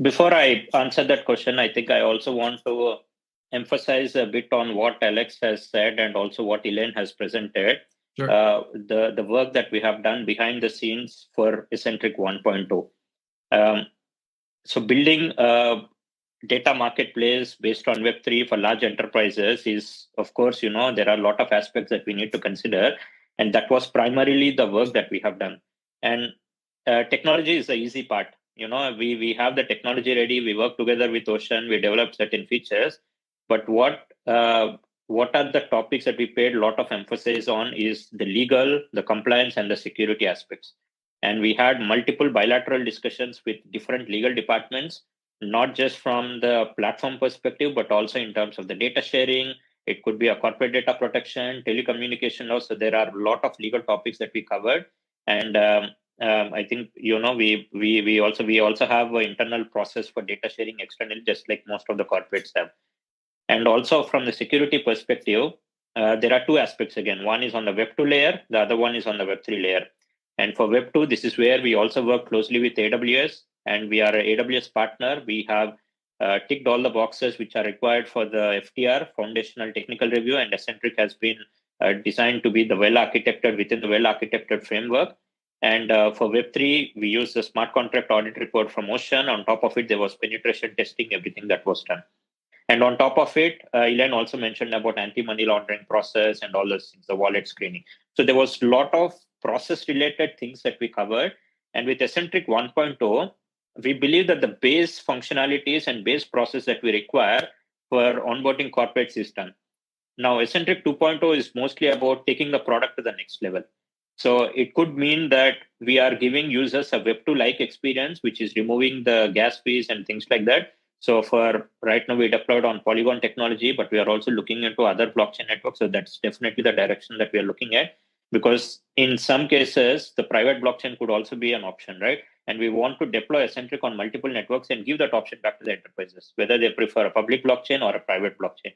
Before I answer that question, I think I also want to emphasize a bit on what Alex has said and also what Elaine has presented. Sure. The work that we have done behind the scenes for Acentrik 1.0. So building a data marketplace based on Web3 for large enterprises is, of course, there are a lot of aspects that we need to consider. And that was primarily the work that we have done. And technology is the easy part. We have the technology ready. We work together with Ocean. We develop certain features. But what are the topics that we paid a lot of emphasis on is the legal, the compliance, and the security aspects. And we had multiple bilateral discussions with different legal departments, not just from the platform perspective, but also in terms of the data sharing. It could be a corporate data protection, telecommunication law. So there are a lot of legal topics that we covered. And I think, we also have an internal process for data sharing externally, just like most of the corporates have. And also from the security perspective, there are two aspects again. One is on the Web2 layer, the other one is on the Web3 layer. And for Web2, this is where we also work closely with AWS, and we are an AWS partner. We have ticked all the boxes which are required for the FTR, Foundational Technical Review, and Acentrik has been designed to be the well-architected within the well-architected framework. And for Web3, we use the smart contract audit report from Ocean. On top of it, there was penetration testing, everything that was done. And on top of it, Elaine also mentioned about anti-money laundering process and all those things, the wallet screening. So there was a lot of process-related things that we covered. And with Acentrik 1.0, we believe that the base functionalities and base process that we require for onboarding corporate system. Now, Acentrik 2.0 is mostly about taking the product to the next level. So it could mean that we are giving users a Web2-like experience, which is removing the gas fees and things like that. So for right now, we deployed on Polygon technology, but we are also looking into other blockchain networks. So that's definitely the direction that we are looking at, because in some cases, the private blockchain could also be an option, right? And we want to deploy Acentrik on multiple networks and give that option back to the enterprises, whether they prefer a public blockchain or a private blockchain.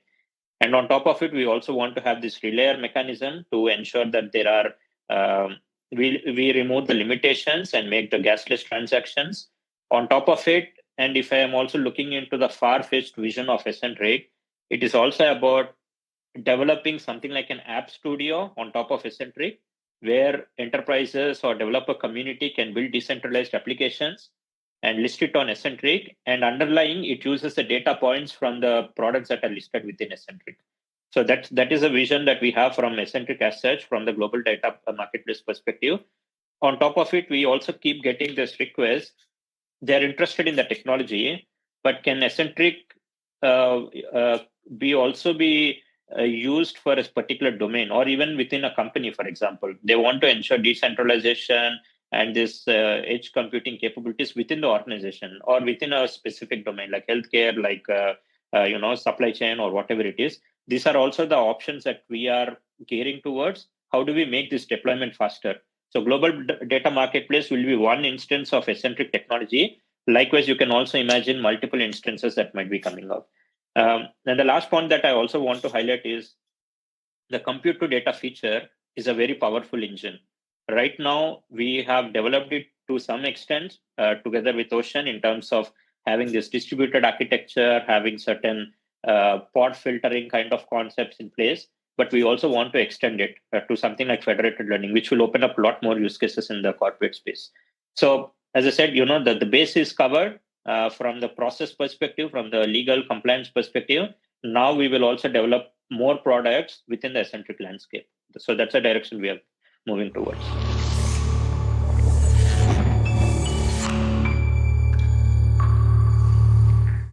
And on top of it, we also want to have this relayer mechanism to ensure that there are, we remove the limitations and make the gasless transactions. On top of it, and if I am also looking into the far-fetched vision of Acentrik, it is also about developing something like an app studio on top of Acentrik, where enterprises or developer community can build decentralized applications and list it on Acentrik. And underlying, it uses the data points from the products that are listed within Acentrik. So that is a vision that we have from Acentrik as such, from the global data marketplace perspective. On top of it, we also keep getting this request. They're interested in the technology, but can Acentrik be used for a particular domain, or even within a company, for example? They want to ensure decentralization and this edge computing capabilities within the organization or within a specific domain, like healthcare, like supply chain or whatever it is. These are also the options that we are gearing towards. How do we make this deployment faster? So global data marketplace will be one instance of Acentrik technology. Likewise, you can also imagine multiple instances that might be coming out. And the last point that I also want to highlight is the compute to data feature is a very powerful engine. Right now, we have developed it to some extent together with Ocean in terms of having this distributed architecture, having certain pod filtering kind of concepts in place. But we also want to extend it to something like federated learning, which will open up a lot more use cases in the corporate space. So as I said, the base is covered from the process perspective, from the legal compliance perspective. Now we will also develop more products within the Acentrik landscape. So that's the direction we are moving towards.